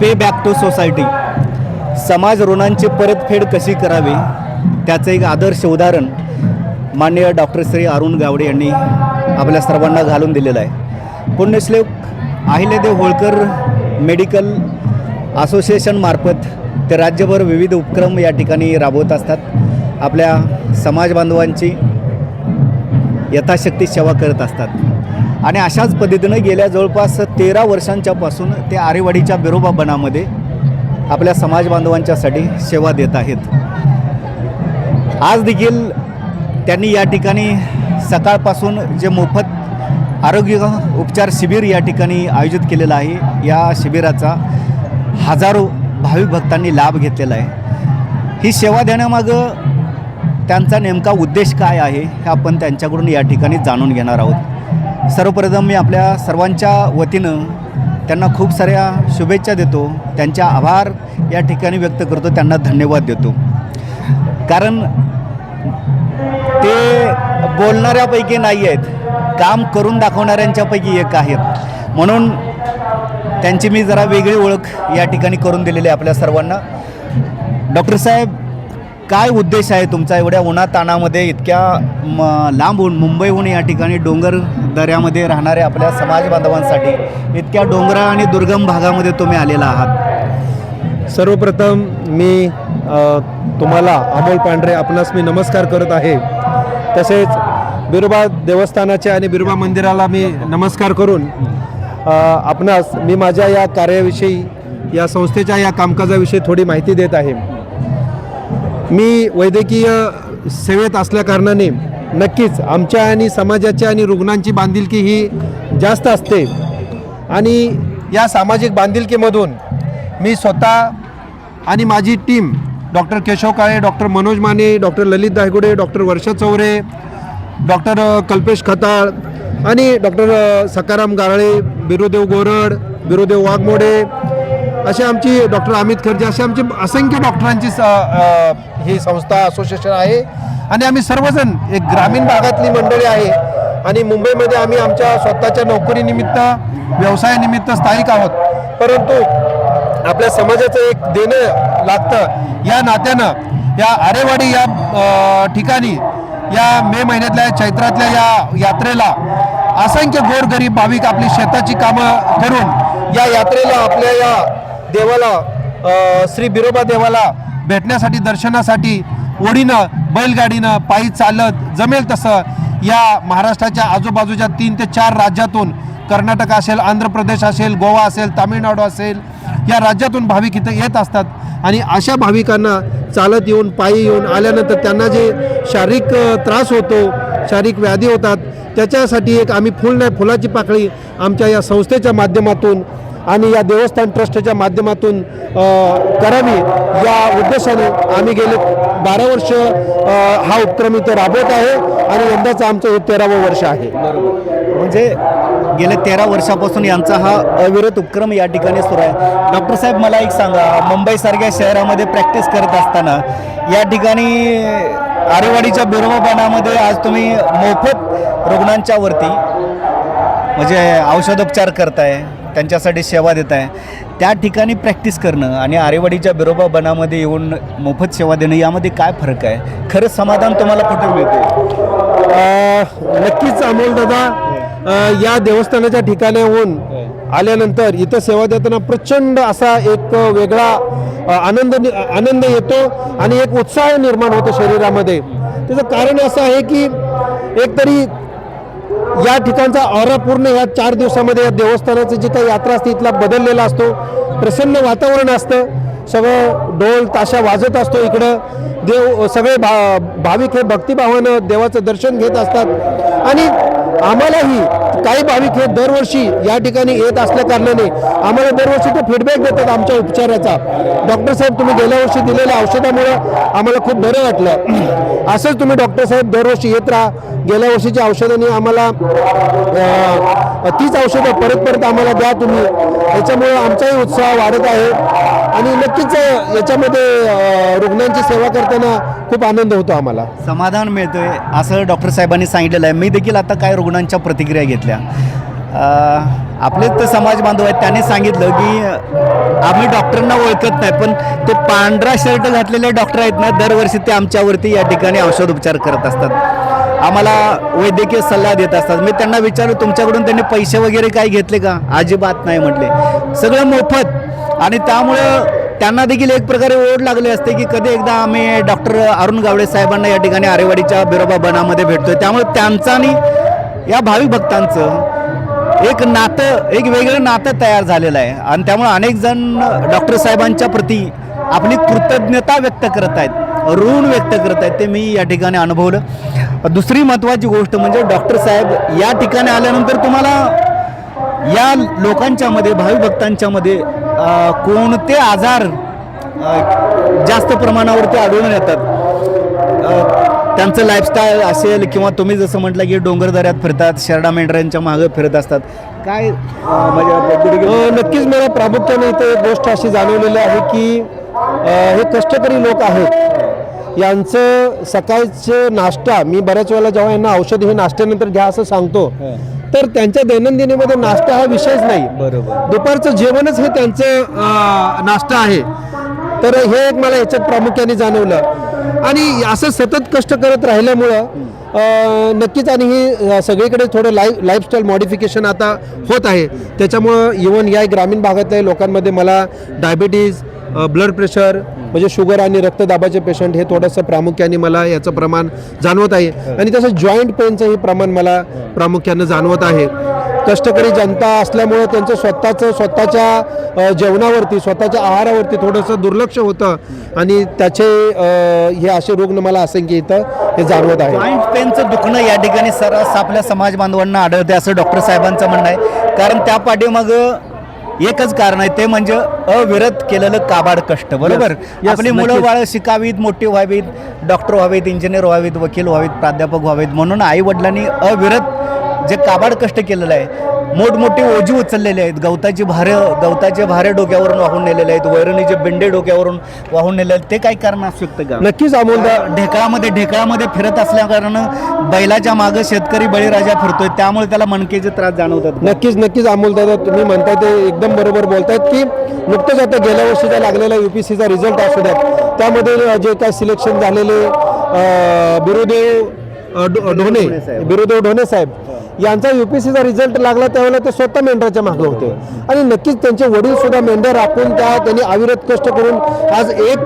Pay back to society, समाज ऋणांची परतफेड कशी करावी त्याचं एक आदर्श उदाहरण माननीय डॉक्टर श्री अरुण गावडे यांनी आपल्या सर्वांना घालून दिलेलं आहे. पुण्यश्लोक अहिल्यादेवी होळकर मेडिकल असोसिएशनमार्फत ते राज्यभर विविध उपक्रम या ठिकाणी राबवत असतात. आपल्या समाज बांधवांची यथाशक्ती सेवा करत असतात आणि अशाच पद्धतीनं गेल्या जवळपास 13 वर्षांच्यापासून ते आरेवाडीच्या बिरोबा बनामध्ये आपल्या समाज बांधवांच्यासाठी सेवा देत आहेत. आज देखील त्यांनी या ठिकाणी सकाळपासून जे मोफत आरोग्य उपचार शिबिर या ठिकाणी आयोजित केलेलं आहे, या शिबिराचा हजारो भाविक भक्तांनी लाभ घेतलेला आहे. ही सेवा देण्यामागं त्यांचा नेमका उद्देश काय आहे हे आपण त्यांच्याकडून या ठिकाणी जाणून घेणार आहोत. सर्वप्रथम मी आपल्या सर्वांच्या वतीनं त्यांना खूप साऱ्या शुभेच्छा देतो, त्यांच्या आभार या ठिकाणी व्यक्त करतो, त्यांना धन्यवाद देतो. कारण ते बोलणाऱ्यापैकी नाही आहेत, काम करून दाखवणाऱ्यांच्यापैकी एक आहेत. म्हणून त्यांची मी जरा वेगळी ओळख या ठिकाणी करून दिलेली आहे आपल्या सर्वांना. डॉक्टर साहेब, काय उद्देश आहे तुमचा एवढ्या उन्हाताणामध्ये इतक्या लांबून मुंबईहून या ठिकाणी डोंगर दऱ्यामध्ये राहणाऱ्या आपल्या समाज बांधवांसाठी इतक्या डोंगराळ आणि दुर्गम भागामध्ये तुम्ही आलेला आहात? सर्वप्रथम मी तुम्हाला अमोल पांढरे आपणास मी नमस्कार करत आहे. तसेच बिरोबा देवस्थानाच्या आणि बिरोबा मंदिराला मी नमस्कार करून आपणास मी माझ्या या कार्याविषयी, या संस्थेच्या या कामकाजाविषयी थोडी माहिती देत आहे. मी वैद्यकीय सेवेत असल्याकारणाने नक्कीच आमच्या आणि समाजाच्या आणि रुग्णांची बांधिलकी ही जास्त असते आणि या सामाजिक बांधिलकीमधून मी स्वतः आणि माझी टीम डॉक्टर केशव काळे, डॉक्टर मनोज माने, डॉक्टर ललित दायगुडे, डॉक्टर वर्षा चौरे, डॉक्टर कल्पेश खताळ आणि डॉक्टर सकाराम गारळे, बिरोदेव गोरड, बिरोदेव वाघमोडे, अशी आमची डॉक्टर अमित खर्जे, अशी आमची असंख्य डॉक्टरांची ही संस्था असोसिएशन आहे. आणि आम्ही सर्वजण एक ग्रामीण भागातली मंडळी आहे आणि मुंबईमध्ये आम्ही आमच्या स्वतःच्या नोकरीनिमित्त, व्यवसायानिमित्त स्थायिक आहोत. परंतु आपल्या समाजाचं एक देणं लागतं या नात्यानं या आरेवाडी या ठिकाणी या मे महिन्यातल्या चैत्रातल्या या यात्रेला असंख्य गोरगरीब भाविक आपली शेताची कामं करून या यात्रेला, आपल्या या देवाला, श्री बिरोबा देवाला भेटण्यासाठी, दर्शनासाठी ओढीनं, बैलगाडीनं, पायी चालत जमेल तसं या महाराष्ट्राच्या आजूबाजूच्या 3 ते 4 राज्यातून, कर्नाटक असेल, आंध्र प्रदेश असेल, गोवा असेल, तामिळनाडू असेल, या राज्यातून भाविक इथं येत असतात. आणि अशा भाविकांना चालत येऊन, पायी येऊन आल्यानंतर त्यांना जे शारीरिक त्रास होतो, शारीरिक व्याधी होतात, त्याच्यासाठी एक आम्ही फुल नाही फुलाची पाकळी आमच्या या संस्थेच्या माध्यमातून आणि या देवस्थान ट्रस्टच्या माध्यमातून करावी या उद्देशाने आम्ही गेले 12 वर्ष हा उपक्रम इथं राबवत आहे आणि यंदाचं आमचं हे 13वं वर्ष आहे. म्हणजे गेल्या 13 वर्षापासून यांचा हा अविरत उपक्रम या ठिकाणी सुरू आहे. डॉक्टर साहेब, मला एक सांगा, मुंबईसारख्या शहरामध्ये प्रॅक्टिस करत असताना या ठिकाणी आरेवाडीच्या बिरोबा बनामध्ये आज तुम्ही मोफत रुग्णांच्या वरती म्हणजे औषधोपचार करताय, त्यांच्यासाठी सेवा देत आहे. त्या ठिकाणी प्रॅक्टिस करणं आणि आरेवाडीच्या बिरोबा बनामध्ये येऊन मोफत सेवा देणं यामध्ये काय फरक आहे? खरं समाधान तुम्हाला कुठे मिळते? नक्कीच अमोल दादा, या देवस्थानाच्या ठिकाणाहून आल्यानंतर इथं सेवा देताना प्रचंड असा एक वेगळा आनंद येतो आणि एक उत्साह निर्माण होतो शरीरामध्ये. त्याचं कारण असं आहे की एकतरी या ठिकाणचा ऑरा पूर्ण या 4 दिवसामध्ये या देवस्थानाची जी काही यात्रा असते इथला बदललेला असतो. प्रसन्न वातावरण असतं, सगळं ढोल ताशा वाजत असतो. इकडं देव सगळे भाविक हे भक्तिभावानं देवाचं दर्शन घेत असतात आणि आम्हालाही काही भाविक हे दरवर्षी या ठिकाणी येत असल्या कारणाने आम्हाला दरवर्षी ते फीडबॅक देतात आमच्या उपचाराचा. डॉक्टर साहेब, तुम्ही गेल्या वर्षी दिलेल्या औषधामुळं आम्हाला खूप बरं वाटलं. असंच तुम्ही डॉक्टर साहेब दरवर्षी येत राहा. गेल्या वर्षीच्या औषधांनी आम्हाला तीच औषधं परत आम्हाला द्या तुम्ही. याच्यामुळे आमचाही उत्साह वाढत आहे आणि नक्कीच याच्यामध्ये रुग्णांची सेवा करताना खूप आनंद होतो, आम्हाला समाधान मिळतोय असं डॉक्टर साहेबांनी सांगितलेलं आहे. मी देखील आता काय रुग्णांच्या प्रतिक्रिया घेतल्या. आपलेच ते समाज बांधव आहेत, त्यांनी सांगितलं की आम्ही डॉक्टरांना ओळखत नाही, पण ते पांढरा शर्ट घातलेले डॉक्टर आहेत ना, दरवर्षी ते आमच्यावरती या ठिकाणी औषधोपचार करत असतात, आम्हाला वैद्यकीय सल्ला देत असतात. मी त्यांना विचारलं तुमच्याकडून त्यांनी पैसे वगैरे काही घेतले का? अजिबात नाही म्हटले, सगळं मोफत. आणि त्यामुळं त्यांना देखील एक प्रकारे ओढ लागली असते की कधी एकदा आम्ही डॉक्टर अरुण गावडे साहेबांना या ठिकाणी आरेवाडीच्या बिरोबा बनामध्ये भेटतोय. त्यामुळे त्यांचं आणि या भाविक भक्तांचं एक नातं, एक वेगळं नातं तयार झालेलं आहे. आणि त्यामुळे अनेक जण डॉक्टर साहेबांच्या प्रती आपली कृतज्ञता व्यक्त करत आहेत, ऋण व्यक्त करत आहेत, ते मी या ठिकाणी अनुभवलं. दुसरी महत्त्वाची गोष्ट म्हणजे डॉक्टर साहेब या ठिकाणी आल्यानंतर तुम्हाला या लोकांच्यामध्ये, भाविक भक्तांच्यामध्ये कोणते आजार जास्त प्रमाणावरती आढळून येतात, त्यांचं लाईफस्टाईल असेल किंवा तुम्ही जसं म्हटलं की डोंगरदऱ्यात फिरतात, शेरडा मेंढऱ्यांच्या मागं फिरत असतात, काय म्हणजे नक्कीच मला प्रामुख्याने इथे एक गोष्ट अशी जाणवलेली आहे की हे कष्टकरी लोक आहेत, यांचं सकाळचं नाश्ता, मी बऱ्याच वेळेला जेव्हा यांना औषध हे नाश्त्यानंतर घ्या असं सांगतो, तर त्यांच्या दैनंदिनीमध्ये नाश्ता हा विषयच नाही. बरोबर. दुपारचं जेवणच हे त्यांचं नाश्ता आहे. तर हे एक मला याच्यात प्रामुख्याने जाणवलं. आणि असं सतत कष्ट करत राहिल्यामुळं नक्कीच, आणि ही सगळीकडे थोडं लाईफस्टाईल मॉडिफिकेशन आता होत आहे. त्याच्यामुळं इव्हन या ग्रामीण भागातल्या लोकांमध्ये मला डायबिटीज, ब्लड प्रेशर म्हणजे शुगर आणि रक्तदाबाचे पेशंट हे थोडंसं प्रामुख्याने मला याचं प्रमाण जाणवत आहे. आणि तसं जॉईंट पेनचंही प्रमाण मला प्रामुख्यानं जाणवत आहे. कष्टकरी जनता असल्यामुळं त्यांचं स्वतःच्या जेवणावरती, स्वतःच्या आहारावरती थोडंसं दुर्लक्ष होतं आणि त्याचे हे असे रुग्ण मला असंख्य इथं हे जाणवत आहे. जॉईंट पेनचं दुखणं या ठिकाणी सर्रास आपल्या समाज बांधवांना आढळते असं डॉक्टर साहेबांचं म्हणणं आहे. कारण त्या पाठीमागं एकच कारण आहे, ते म्हणजे अविरत केलेलं काबाड कष्ट. बरोबर. आपली मुलं बाळं शिकावीत, मोठी व्हावीत, डॉक्टर व्हावीत, इंजिनियर व्हावीत, वकील व्हावीत, प्राध्यापक व्हावीत, म्हणून आई वडिलांनी अविरत जे काबाड कष्ट केलेलं आहे, मोठमोठी ओझी उचललेले आहेत, गवताचे भारे डोक्यावरून वाहून नेलेले आहेत, वैरणीचे बेंडे डोक्यावरून वाहून नेले आहेत, ते काही कारण असू शकतं का? नक्कीच अमोलदा. ढेकळामध्ये फिरत असल्याकारणानं बैलाच्या मागं शेतकरी बळीराजा फिरतोय, त्यामुळे त्याला मणकेचे त्रास जाणवतात. नक्कीच अमोलदादा, तुम्ही म्हणताय ते एकदम बरोबर बोलतायत की नुकतंच आता गेल्या वर्षीचा लागलेला UPSCचा रिझल्ट असू द्या, त्यामध्ये जे काय सिलेक्शन झालेले बिरुदेव ढोणे साहेब यांचा UPSCचा रिझल्ट लागला, त्यावेळेला ते स्वतः मेंढराच्या मागे होते. आणि नक्कीच त्यांचे वडील सुद्धा मेंढर राखून त्यांनी अविरत कष्ट करून आज एक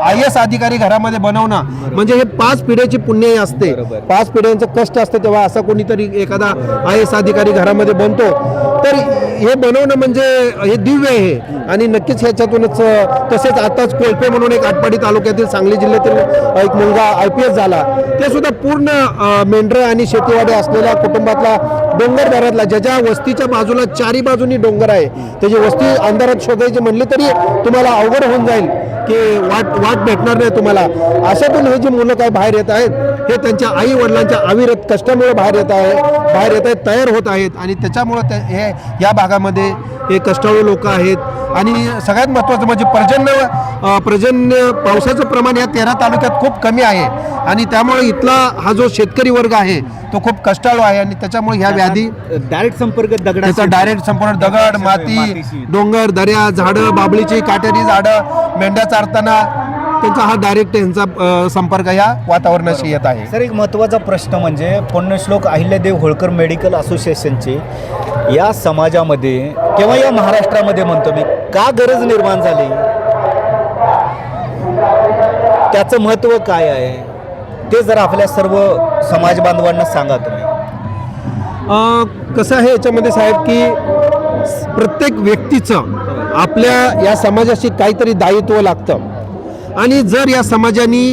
IAS अधिकारी घरामध्ये बनवणं म्हणजे हे 5 पिढ्याची पुण्य असते. 5 पिढ्यांचं कष्ट असतं, तेव्हा असा कोणीतरी एखादा IAS अधिकारी घरामध्ये बनतो, तर हे बनवणं म्हणजे हे दिव्य आहे. आणि नक्कीच ह्याच्यातूनच तसेच आताच कोळपे म्हणून एक आटपाडी तालुक्यातील सांगली जिल्ह्यातील एक मुलगा IPS झाला, ते सुद्धा पूर्ण मेंढरं आणि शेतीवाडी असलेल्या कुटुंबातला, डोंगर दऱ्यातला, ज्याच्या वस्तीच्या बाजूला 4ही बाजूनी डोंगर आहे, त्याची वस्ती अंधारात शोधायची म्हणली तरी तुम्हाला अवघड होऊन जाईल की वाट भेटणार नाही तुम्हाला. अशातून हे जी मुलं काय बाहेर येत आहेत, हे त्यांच्या आई वडिलांच्या अविरत कष्टामुळे बाहेर येत आहेत, तयार होत आहेत. आणि त्याच्यामुळं हे या भागामध्ये हे कष्टाळू लोक आहेत. आणि सगळ्यात महत्त्वाचं म्हणजे पर्जन्य पावसाचं प्रमाण या 13 तालुक्यात खूप कमी आहे. आणि त्यामुळे इथला हा जो शेतकरी वर्ग आहे तो खूप कष्टाळू आहे. आणि त्याच्यामुळे ह्या व्याधी डायरेक्ट संपर्क त्याचा डायरेक्ट संपूर्ण दगड, माती, डोंगर, दर्या, झाडं, बाबळीची काटेरी झाडं, मेंढ्या चारताना त्यांचा हा डायरेक्ट यांचा संपर्क या वातावरणाशी येत आहे. सर, एक महत्त्वाचा प्रश्न म्हणजे पुण्यश्लोक अहिल्यादेवी होळकर मेडिकल असोसिएशनची या समाजामध्ये किंवा या महाराष्ट्रामध्ये म्हणतो मी, का गरज निर्माण झाली, त्याचं महत्त्व काय आहे, ते जर आपल्या सर्व समाज बांधवांना सांगा तुम्ही. कसं आहे याच्यामध्ये साहेब की प्रत्येक व्यक्तीचं आपल्या या समाजाशी काहीतरी दायित्व लागतं. आणि जर या समाजाने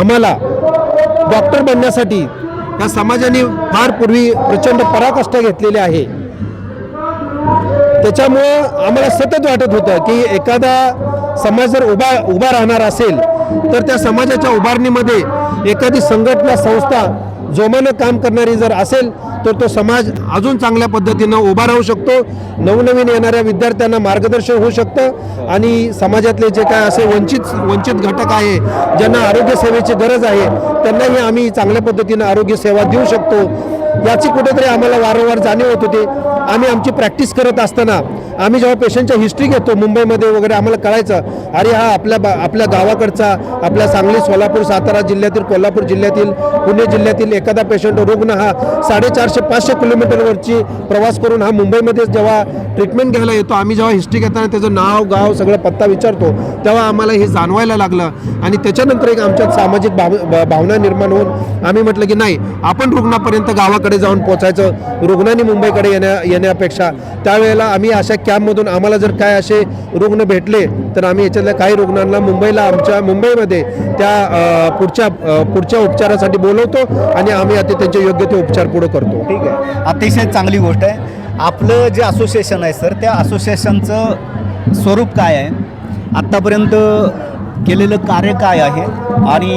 आम्हाला डॉक्टर बनण्यासाठी या समाजाने फार पूर्वी प्रचंड पराकष्ट घेतलेले आहे, त्याच्यामुळं आम्हाला सतत वाटत होतं की एखादा समाज जर उभा राहणार असेल तर त्या समाजाच्या उभारणीमध्ये एखादी संघटना, संस्था जोमानं काम करणारी जर असेल तर तो समाज अजून चांगल्या पद्धतीनं उभा राहू शकतो, नवनवीन येणाऱ्या विद्यार्थ्यांना मार्गदर्शन होऊ शकतं. आणि समाजातले जे काय असे वंचित घटक आहे, ज्यांना आरोग्य सेवेची गरज आहे, त्यांनाही आम्ही चांगल्या पद्धतीनं आरोग्य सेवा देऊ शकतो, याची कुठेतरी आम्हाला वारंवार जाणीव होत होती. आम्ही आमची प्रॅक्टिस करत असताना आम्ही जेव्हा पेशंटच्या हिस्ट्री घेतो मुंबईमध्ये वगैरे आम्हाला कळायचं अरे हा आपल्या गावाकडचा आपल्या सांगली सोलापूर सातारा जिल्ह्यातील कोल्हापूर जिल्ह्यातील पुणे जिल्ह्यातील एखादा पेशंट रुग्ण हा 450-500 किलोमीटरवरची प्रवास करून हा मुंबईमध्ये जेव्हा ट्रीटमेंट घ्यायला येतो आम्ही जेव्हा हिस्ट्री घेताना त्याचं नाव गाव सगळं पत्ता विचारतो तेव्हा आम्हाला हे जाणवायला लागलं आणि त्याच्यानंतर एक आमच्यात सामाजिक भावना निर्माण होऊन आम्ही म्हटलं की नाही आपण रुग्णापर्यंत गावाकडे जाऊन पोचायचं रुग्णांनी मुंबईकडे येण्यापेक्षा त्यावेळेला आम्ही अशा कॅम्पमधून आम्हाला जर काय असे रुग्ण भेटले तर आम्ही याच्यातल्या काही रुग्णांना आमच्या मुंबईमध्ये त्या पुढच्या उपचारासाठी बोलवतो आणि आम्ही आता त्यांचे योग्य ते उपचार पुढे करतो. ठीक आहे, अतिशय चांगली गोष्ट आहे. आपलं जे असोसिएशन आहे सर त्या असोसिएशनचं स्वरूप काय आहे, आत्तापर्यंत केलेलं कार्य काय आहे आणि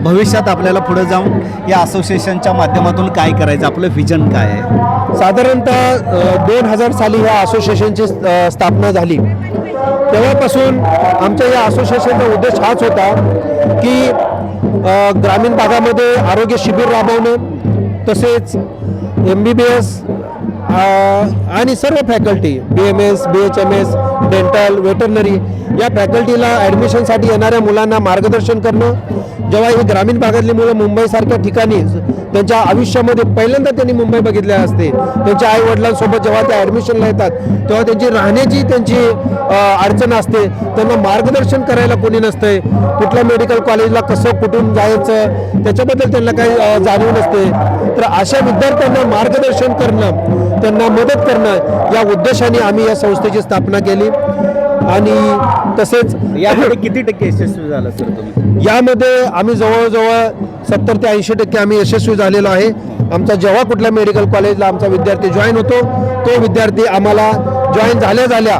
भविष्यात आपल्याला पुढे जाऊन या असोसिएशनच्या माध्यमातून काय करायचं आपलं विजन काय आहे? साधारणतः 2000 साली या असोसिएशनची स्थापना झाली. तेव्हापासून आमच्या या असोसिएशनचा उद्देश हाच होता की ग्रामीण भागामध्ये आरोग्य शिबिर राबवणं तसेच MBBS आणि सर्व faculty BMS BHMS dental veterinary या फॅकल्टीला ॲडमिशनसाठी येणाऱ्या मुलांना मार्गदर्शन करणं. जेव्हा ही ग्रामीण भागातली मुलं मुंबईसारख्या ठिकाणी त्यांच्या आयुष्यामध्ये पहिल्यांदा त्यांनी मुंबई बघितले असते त्यांच्या आईवडिलांसोबत जेव्हा ते ॲडमिशनला येतात तेव्हा त्यांची राहण्याची त्यांची अडचण असते त्यांना मार्गदर्शन करायला कोणी नसते कुठल्या मेडिकल कॉलेजला कसं कुठून जायचं त्याच्याबद्दल त्यांना काही जाणीव नसते. तर अशा विद्यार्थ्यांना मार्गदर्शन करणं त्यांना मदत करणं या उद्देशाने आम्ही या संस्थेची स्थापना केली आणि तसेच यामध्ये किती टक्के यशस्वी झाला सर तुम्ही? यामध्ये आम्ही जवळजवळ 70 ते 80% आम्ही यशस्वी झालेलो आहे. आमचा जेव्हा कुठल्या मेडिकल कॉलेजला आमचा विद्यार्थी जॉईन होतो तो विद्यार्थी आम्हाला जॉईन झाल्या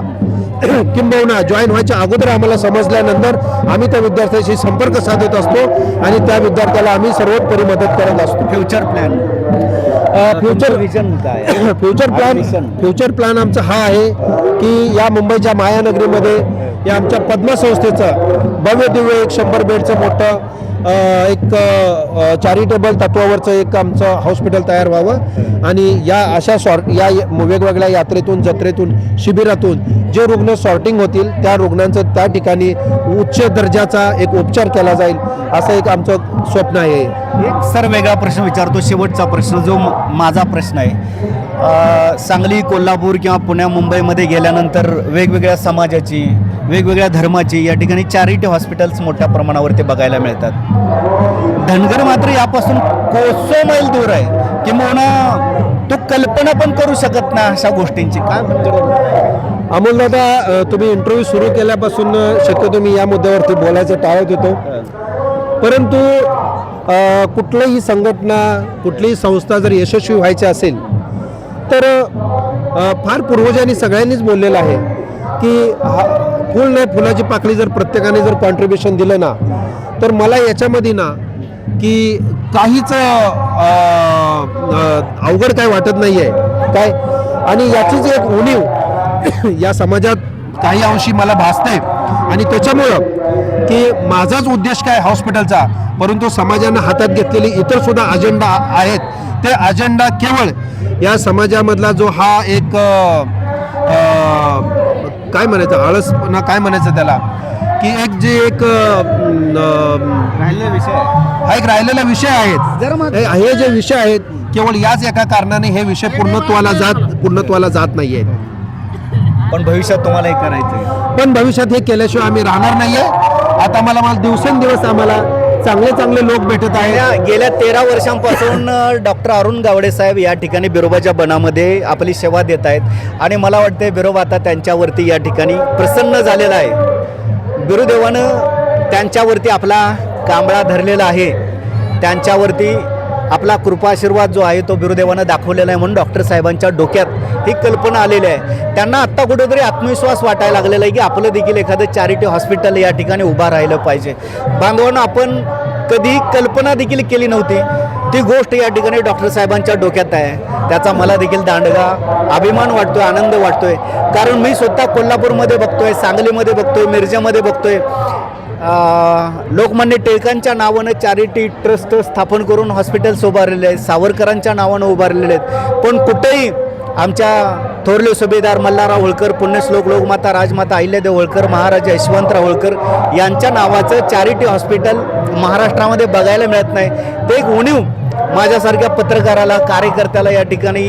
किंबहुना जॉईन व्हायच्या अगोदर आम्हाला समजल्यानंतर आम्ही त्या विद्यार्थ्याशी संपर्क साधत असतो आणि त्या विद्यार्थ्याला आम्ही सर्वोपरी मदत करत असतो. फ्युचर प्लॅन विजन काय? फ्युचर प्लॅन आमचा हा आहे की या मुंबईच्या मायानगरीमध्ये या आमच्या पद्मा संस्थेचं भव्य दिव्य 100 बेडचं मोठं एक चॅरिटेबल तत्वावरचं एक आमचं हॉस्पिटल तयार व्हावं आणि या अशा या वेगवेगळ्या यात्रेतून जत्रेतून शिबिरातून जे रुग्ण सॉर्टिंग होतील त्या रुग्णांचं त्या ठिकाणी उच्च दर्जाचा एक उपचार केला जाईल असं एक आमचं स्वप्न आहे. एक सर वेगळा प्रश्न विचारतो, शेवटचा प्रश्न जो माझा प्रश्न आहे. सांगली कोल्हापूर किंवा पुण्या मुंबईमध्ये गेल्यानंतर वेगवेगळ्या समाजाची वेगवेगळ्या धर्माची या ठिकाणी चॅरिटी हॉस्पिटल्स मोठ्या प्रमाणावरती बघायला मिळतात. धनगर मात्र यापासून कोसो मैल दूर आहे किंवा तो कल्पना पण करू शकत नाही अशा गोष्टींची. काय अमोल दादा तुम्ही इंटरव्ह्यू सुरू केल्यापासून शक्यतो मी या मुद्द्यावरती बोलायचं टाळत होतो परंतु कुठलीही संघटना कुठलीही संस्था जर यशस्वी व्हायची असेल तर फार पूर्वजांनी सगळ्यांनीच बोललेलं आहे की फुल नाही फुलाची पाकळी जर प्रत्येकाने जर कॉन्ट्रीब्युशन दिलं ना तर मला याच्यामध्ये ना की काहीच अवघड काय वाटत नाही आहे काय आणि याचीच एक उणीव या समाजात काही अंशी मला भासते आणि त्याच्यामुळं की माझाच उद्देश काय हॉस्पिटलचा परंतु समाजानं हातात घेतलेली इतर सुद्धा अजेंडा आहेत ते अजेंडा केवळ या समाजामधला जो हा एक काय म्हणायचं आळसपणा काय म्हणायचं त्याला की एक जे एक राहिलेला विषय आहेत हे जे विषय आहेत केवळ याच एका कारणाने हे विषय पूर्णत्वाला जात नाही आहेत. पण भविष्यात तुम्हाला हे करायचं पण भविष्यात हे केल्याशिवाय आम्ही राहणार नाहीये. आता मला दिवसेंदिवस आम्हाला चांगले लोक भेटत आहेत. गेल्या 13 वर्षांपासून डॉक्टर अरुण गावडे साहेब या ठिकाणी बिरोबाच्या बनामध्ये आपली सेवा देत आहेत आणि मला वाटते बिरोबा आता त्यांच्यावरती या ठिकाणी प्रसन्न झालेला आहे. गुरुदेवानं त्यांच्यावरती आपला कांबळा धरलेला आहे, त्यांच्यावरती आपला कृपाशीर्वाद जो आहे तो बिरुदेवानं दाखवलेला आहे म्हणून डॉक्टर साहेबांच्या डोक्यात ही कल्पना आलेली आहे. त्यांना आत्ता कुठेतरी आत्मविश्वास वाटायला लागलेला आहे की आपलं देखील एखादं चॅरिटी हॉस्पिटल या ठिकाणी उभा राहिलं पाहिजे. बांधवांना आपण कधी कल्पना देखील केली नव्हती ती गोष्ट या ठिकाणी डॉक्टर साहेबांच्या डोक्यात आहे. त्याचा मला देखील दांडगा अभिमान वाटतोय, आनंद वाटतोय. कारण मी स्वतः कोल्हापूरमध्ये बघतोय, सांगलीमध्ये बघतोय, मिरजेमध्ये बघतोय लोकमान्य टिळकांच्या नावानं चॅरिटी ट्रस्ट स्थापन करून हॉस्पिटल्स उभारलेले आहेत, सावरकरांच्या नावानं उभारलेले आहेत. पण कुठेही आमच्या थोरले सुभेदार मल्हारराव होळकर, पुण्यश्लोक लोकमाता राजमाता अहिल्यादेवी होळकर, महाराजा यशवंतराव होळकर यांच्या नावाचं चॅरिटी हॉस्पिटल महाराष्ट्रामध्ये बघायला मिळत नाही. ते एक उणीव माझ्यासारख्या पत्रकाराला, कार्यकर्त्याला या ठिकाणी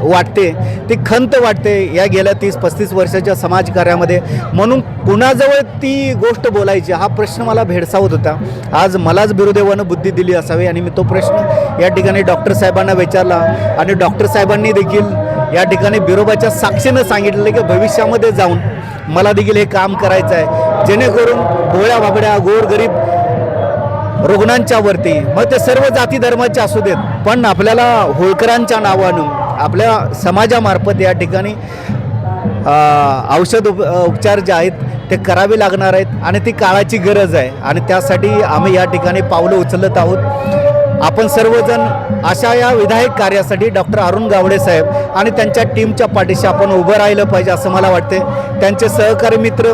वाटते, ती खंत वाटते या गेल्या 30-35 वर्षाच्या समाजकार्यामध्ये. म्हणून कुणाजवळ ती गोष्ट बोलायची हा प्रश्न मला भेडसावत होता. आज मलाच बिरुदेवानं बुद्धी दिली असावी आणि मी तो प्रश्न या ठिकाणी डॉक्टर साहेबांना विचारला आणि डॉक्टर साहेबांनी देखील या ठिकाणी बिरोबाच्या साक्षीनं सांगितलं की भविष्यामध्ये जाऊन मला देखील हे काम करायचं आहे, जेणेकरून भोळ्या बाबड्या गोरगरीब रुग्णांच्या वरती, मग ते सर्व जाती धर्माचे असू देत, पण आपल्याला होळकरांच्या नावानं आपल्या समाजामार्फत या ठिकाणी औषध उपचार जे आहेत ते करावे लागणार आहेत आणि ती काळाची गरज आहे आणि त्यासाठी आम्ही या ठिकाणी पावलं उचलत आहोत. आपण सर्वजण अशा या विधायक कार्यासाठी डॉक्टर अरुण गावडे साहेब आणि त्यांच्या टीमच्या पाठीशी आपण उभं राहिलं पाहिजे असं मला वाटते. त्यांचे सहकारी मित्र,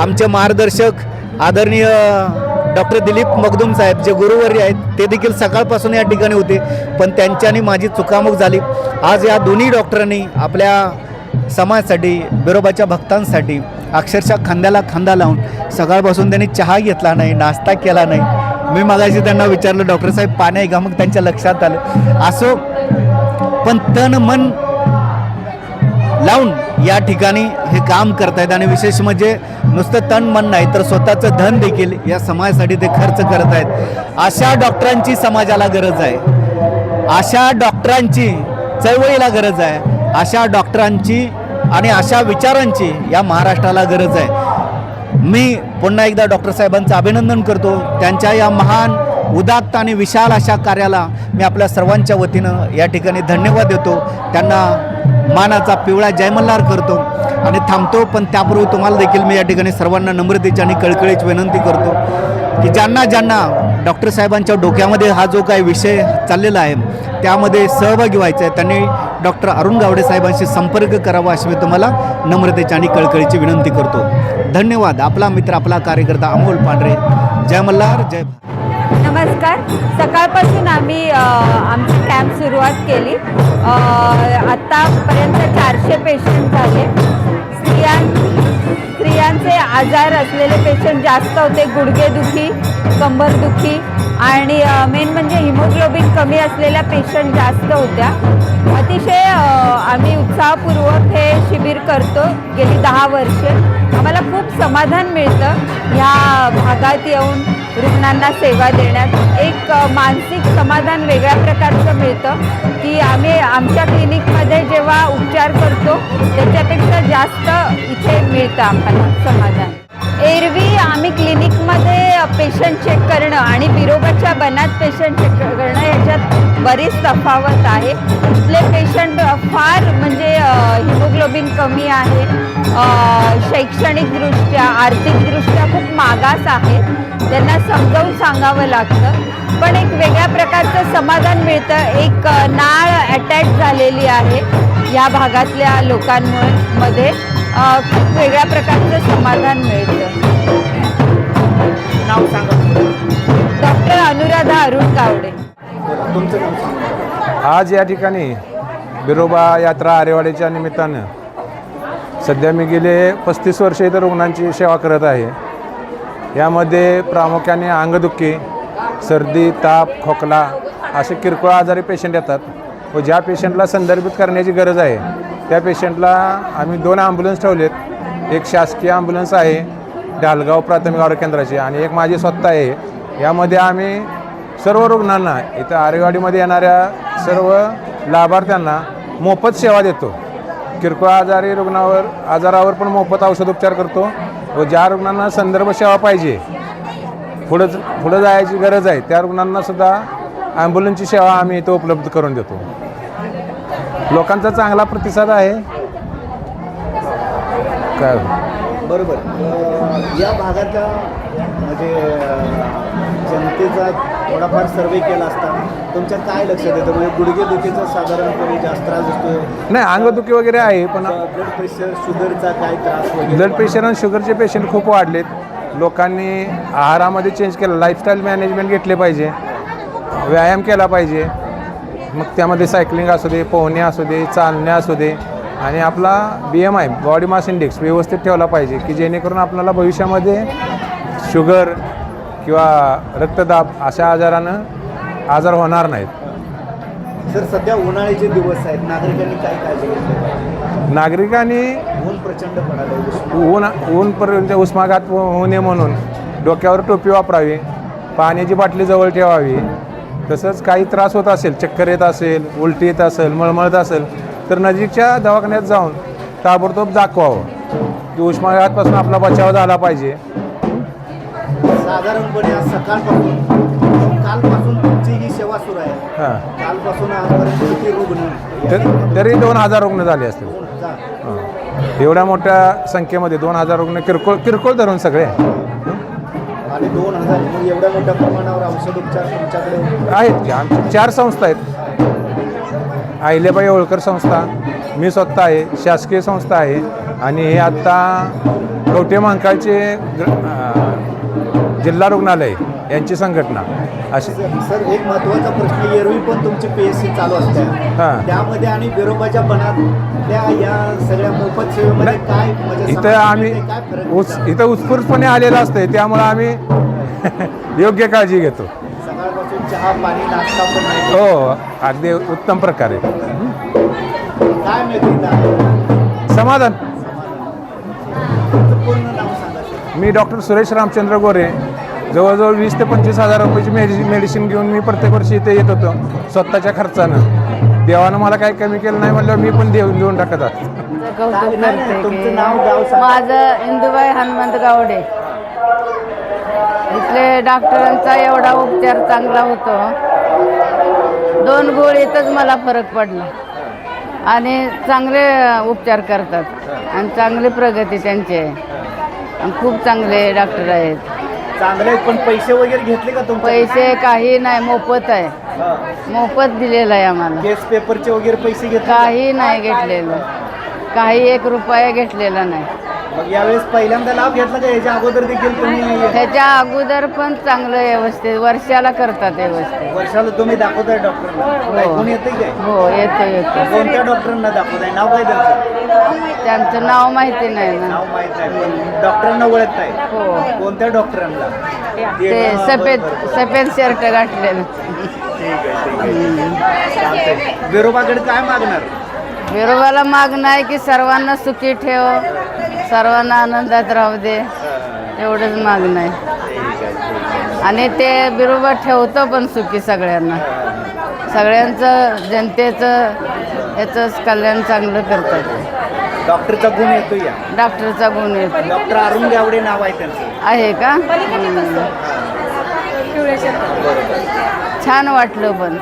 आमचे मार्गदर्शक आदरणीय डॉक्टर दिलीप मगदूम साहेब जे गुरुवर्य आहेत, ते देखील सकाळपासून या ठिकाणी होते, पण त्यांच्यानी माझी चुकामुक झाली. आज या दोन्ही डॉक्टरांनी आपल्या समाजासाठी, बिरोबाच्या भक्तांसाठी अक्षरशः खांद्याला खांदा लावून सकाळपासून त्यांनी चहा घेतला नाही, नाश्ता केला नाही. मी मगाशी त्यांना विचारलं, डॉक्टर साहेब पाणी आहे का? मग त्यांच्या लक्षात आलं. असो, पण तन मन लावून या ठिकाणी हे काम करतायत आणि विशेष म्हणजे नुसतं तन मन नाही तर स्वतःचं धन देखील या समाजासाठी ते खर्च करत आहेत. अशा डॉक्टरांची समाजाला गरज आहे, अशा डॉक्टरांची चळवळीला गरज आहे, अशा डॉक्टरांची आणि अशा विचारांची या महाराष्ट्राला गरज आहे. मी पुन्हा एकदा डॉक्टर साहेबांचं अभिनंदन करतो. त्यांच्या या महान उदात्त आणि विशाल अशा कार्याला मी आपल्या सर्वांच्या वतीनं या ठिकाणी धन्यवाद देतो. त्यांना मानाचा पिवळा जय मल्हार करतो आणि थांबतो. पण त्यापूर्वी तुम्हाला देखील मी या ठिकाणी सर्वांना नम्रतेची आणि कळकळीची विनंती करतो की ज्यांना डॉक्टर साहेबांच्या डोक्यामध्ये हा जो काही विषय चाललेला आहे त्यामध्ये सहभागी व्हायचं आहे त्यांनी डॉक्टर अरुण गावडे साहेबांशी संपर्क करावा अशी मी तुम्हाला नम्रतेची आणि कळकळीची विनंती करतो. धन्यवाद. आपला मित्र, आपला कार्यकर्ता अमोल पांढरे. जय मल्हार, जय. नमस्कार. सकाळपासून आम्ही आमची कॅम्प सुरुवात केली. आत्तापर्यंत 400 पेशंट झाले. स्त्रियांचे आजार असलेले पेशंट जास्त होते, गुडघेदुखी, कंबरदुखी आणि मेन म्हणजे हिमोग्लोबिन कमी असलेल्या पेशंट जास्त होत्या. अतिशय आम्ही उत्साहपूर्वक हे शिबिर करतो गेली 10 वर्षे. आम्हाला खूप समाधान मिळतं ह्या भागात येऊन रुग्णांना सेवा देण्यात. एक मानसिक समाधान वेगळ्या प्रकारचं मिळतं की आम्ही आमच्या क्लिनिकमध्ये जेव्हा उपचार करतो त्याच्यापेक्षा जास्त इथे मिळतं आम्हाला समाधान. एरवी आम्ही क्लिनिकमध्ये पेशंट चेक करणं आणि बिरोबाच्या बनात पेशंट चेक करणं याच्यात बरीच तफावत आहे. इथले पेशंट फार म्हणजे हिमोग्लोबिन कमी आहे, शैक्षणिकदृष्ट्या, आर्थिकदृष्ट्या खूप मागास आहे. त्यांना समजावून सांगावं लागतं, पण एक वेगळ्या प्रकारचं समाधान मिळतं. एक नाळ अटॅच झालेली आहे या भागातल्या लोकांमध्ये. खूप वेगळ्या प्रकारचं समाधान मिळतं. नाव सांगा. डॉक्टर अनुराधा अरुण गावडे. तुमचं नाव सांगा. आज या ठिकाणी बिरोबा यात्रा आरेवाडीच्या निमित्तानं सध्या मी गेले 35 वर्षे इथं रुग्णांची सेवा करत आहे. यामध्ये प्रामुख्याने अंगदुखी, सर्दी, ताप, खोकला असे किरकोळ आजारी पेशंट येतात व ज्या पेशंटला संदर्भित करण्याची गरज आहे त्या पेशंटला आम्ही 2 ॲम्ब्युलन्स ठेवलेत. एक शासकीय ॲम्ब्युलन्स आहे ढालगाव प्राथमिक आरोग्य केंद्राची आणि एक माझी स्वतः आहे. यामध्ये आम्ही सर्व रुग्णांना इथं आरेवाडीमध्ये येणाऱ्या सर्व लाभार्थ्यांना मोफत सेवा देतो. किरकोळ आजारावर पण मोफत औषधोपचार करतो व ज्या रुग्णांना संदर्भ सेवा पाहिजे, पुढं जायची गरज आहे त्या रुग्णांनासुद्धा ॲम्ब्युलन्सची सेवा आम्ही इथं उपलब्ध करून देतो. लोकांचा चांगला प्रतिसाद आहे. काय बरोबर. या भागातल्या म्हणजे जनतेचा थोडाफार सर्वे केला असता तुमच्या काय लक्षात येतं? म्हणजे गुडघेदुखीचा साधारणपणे जास्त त्रास असतो? नाही, अंगदुखी वगैरे आहे, पण ब्लड प्रेशर, शुगरचा काय त्रास वगैरे? ब्लड प्रेशर आणि शुगरचे पेशंट खूप वाढलेत. लोकांनी आहारामध्ये चेंज केला, लाईफस्टाईल मॅनेजमेंट घेतले पाहिजे, व्यायाम केला पाहिजे. मग त्यामध्ये सायकलिंग असू दे, पोहणे असू दे, चालणे असू दे आणि आपला BMI बॉडी मास इंडेक्स व्यवस्थित ठेवला पाहिजे की जेणेकरून आपल्याला भविष्यामध्ये शुगर किंवा रक्तदाब अशा आजार होणार नाहीत. सर सध्या उन्हाळ्याचे दिवस आहेत, नागरिकांनी काय काळजी घेतली? नागरिकांनी ऊन प्रचंड पडालं, ऊनपर्यंत उष्माघात होऊ नये म्हणून डोक्यावर टोपी वापरावी, पाण्याची बाटली जवळ ठेवावी. तसंच काही त्रास होत असेल, चक्कर येत असेल, उलटी येत असेल, मळमळत असेल तर नजीकच्या दवाखान्यात जाऊन ताबडतोब दाखवावं की उष्माघातापासून आपला बचाव झाला पाहिजे. साधारणपणे आज सकाळपासून कालपासून तुमची ही सेवा सुरू आहे. हां, कालपासून आजपर्यंत किती रुग्ण? तरी 2000 रुग्ण झाले असतील. हां, एवढ्या मोठ्या संख्येमध्ये 2000 रुग्ण किरकोळ धरून सगळे आणि 2000 मग एवढ्या मोठ्या प्रमाणावर औषध उपचार तुमच्याकडे आहेत की. आमच्या 4 संस्था आहेत. अहिल्याबाई होळकर संस्था, मी स्वतः आहे, शासकीय संस्था आहे आणि हे आत्ता कवठे महांकाळचे जिल्हा रुग्णालय यांची संघटना अशी. सर एक महत्त्वाचा प्रश्न, एरवी पण तुमची PSC चालू असते, हां. त्यामध्ये आणि बिरोबाच्या बनातल्या या सगळ्या मोफत सेवेमध्ये काय म्हणजे इथं आम्ही काय फरक? इथं उत्स्फूर्तपणे आलेलं असते त्यामुळं आम्ही योग्य काळजी घेतो. सकाळपासून चहा पाणी नाश्ता पण नाही, हो, अगदी उत्तम प्रकारे. काय मिळते? समाधान. तुमचं पूर्ण नाव सांगा सर. मी डॉक्टर सुरेश रामचंद्र गोरे. जवळजवळ 20 ते 25,000 रुपयाची मेडिसिन घेऊन मी प्रत्येक वर्षी इथे येत होतो स्वतःच्या खर्चानं. देवानं मला काही कमी केलं नाही म्हणलं मी पण देऊन टाकत आहे. कौतुक करते तुमचं की नाव गाव सांगा. माझं इंदुबाई हनुमंत गावडे. इथले डॉक्टरांचा एवढा उपचार चांगला होतो, 2 गोळीतच मला फरक पडला आणि चांगले उपचार करतात आणि चांगली प्रगती त्यांची आहे आणि खूप चांगले डॉक्टर आहेत. चांगले आहेत, पण पैसे वगैरे घेतले का तुमचे? पैसे काही नाही, मोफत आहे, मोफत दिलेलं आहे आम्हाला. केस पेपरचे वगैरे पैसे घेतले? काही नाही घेतलेलं, काही 1 रुपया घेतलेला नाही. मग यावेळेस पहिल्यांदा लाभ घेतला का याच्या अगोदर देखील तुम्ही? त्याच्या अगोदर पण चांगलं व्यवस्थित वर्षाला करतात व्यवस्थित. वर्षाला तुम्ही दाखवताय डॉक्टरला? हो. कोणी येते काय? हो, येतो. कोणत्या डॉक्टरांना दाखवताय? नाव काय त्यांचं? त्यांचं नाव माहिती नाही ना. नाव माहित नाही, पण डॉक्टरांना ओळखताय? हो, कोणत्या डॉक्टरांना? ते सफेद शर्ट गाठलेलं. बिरोबाकडे काय मागणार? विरोबाला मागणं आहे की सर्वांना सुखी ठेव, सर्वांना आनंदात राहू दे, एवढंच मागणं आहे. आणि ते बिरोबा ठेवतो पण सुखी सगळ्यांना, सगळ्यांचं जनतेचं याचं कल्याण चांगलं करतात. डॉक्टरचा गुण येतो या. डॉक्टरचा गुण येतो. डॉक्टर अरुण गावडे नाव आहे त्यांचं. आहे का? छान वाटलं पण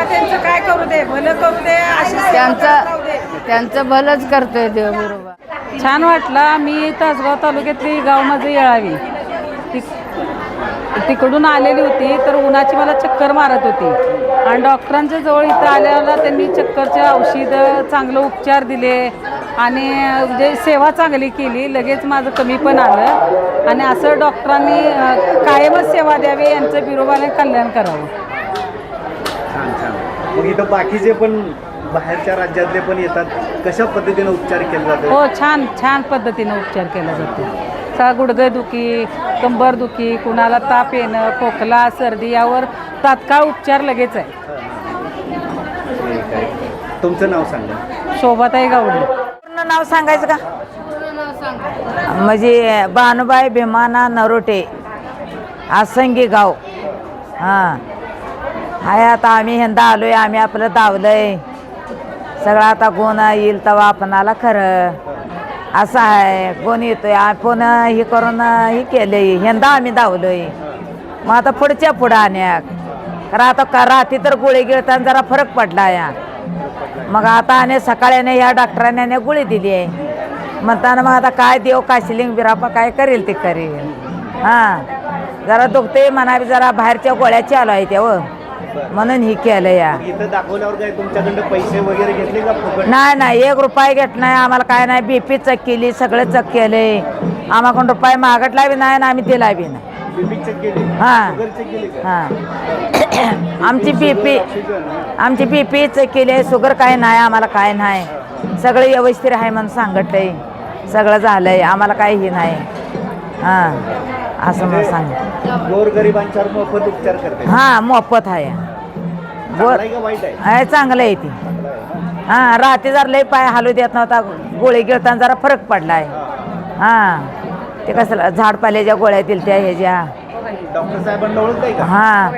त्यांचं काय करू दे, भलं करू दे, त्यांचं भलंच करतोय देव बिरोबा. छान वाटलं. मी तासगाव तालुक्यातली गाव माझं येळावी, तिकडून आलेली होती तर उन्हाची मला चक्कर मारत होती आणि डॉक्टरांच्या जवळ इथं आल्याला त्यांनी चक्करचे औषधं चांगलं उपचार दिले आणि म्हणजे सेवा चांगली केली. लगेच माझं कमी पण आलं आणि असं डॉक्टरांनी कायमच सेवा द्यावी, यांचं बिरोबाने कल्याण करावं. छान छान. मग इथं बाकीचे पण बाहेरच्या राज्यातले पण येतात, कशा पद्धतीने उपचार केले जातात? हो, छान पद्धतीनं उपचार केला जातो. गुडघेदुखी, कंबरदुखी, कुणाला ताप येणं, खोकला, सर्दी यावर तात्काळ उपचार लगेच आहे. ठीक आहे. तुमचं नाव सांगा. शोभाताई गावडे. पूर्ण नाव सांगायचं का? म्हणजे भानुबाई भीमाना नरोटे, आसंगी गाव. हां, हाय आता आम्ही हेंदा आलोय, आम्ही आपलं दावलंय सगळं. आता कोण येईल तेव्हा आपणाला खरं असं आहे. कोण येतोय आपण हे करून हे केलंय, हेंदा आम्ही दावलोय. मग आता पुढं आण्या कारण आता रात्री तर गोळी गिळताना जरा फरक पडला या. मग आता आणि सकाळीने ह्या डॉक्टरांनी गोळी दिली आहे म्हणताना मग आता काय देव काशिलिंग बिरापा काय करेल ते करेल. हां, जरा दुखते म्हणावी, जरा बाहेरच्या गोळ्याची आलो आहे तेव्हा म्हणून ही केलं या. इथं दाखवल्यावर काय तुमच्याकडनं पैसे वगैरे घेतले का? फुकट? नाही 1 रुपया घेत नाही आम्हाला, काय नाही. BP चेक केली, सगळं चेक केलंय. आम्हाकडून रुपये मागटला बी नाही आणि आम्ही दिला बी नाही. बीपी चेक केली, हां. शुगर चेक केली का? हां आमची बीपी चेक केली आहे, शुगर काय नाही, आम्हाला काय नाही, सगळं व्यवस्थित आहे म्हणून सांगतलंय, सगळं झालंय, आम्हाला काही नाही. हां असं म्हणून सांग. गोरगरिबांच्यावर मोफत उपचार करते. हां मोफत आहे. चांगलं आहे का वाईट आहे? आहे चांगलं आहे ती. हां रात्री जरा लई पाय हलू देत नव्हता, गोळी गिळताना जरा फरक पडलाय. हां ते कसं झाडपाल्याच्या गोळ्या दिल्या त्या ह्याच्या. डॉक्टर साहेबांना ओळखताय का? हां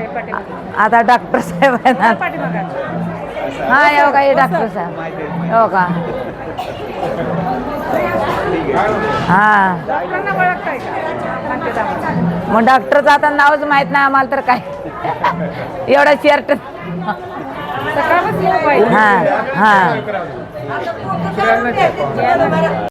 आता डॉक्टर साहेब आहे ना. हां येऊ का हे डॉक्टर साहेब हो का. हां मग डॉक्टरचं आता नावच माहित नाही आम्हाला तर काय. एवढा शर्ट हां हां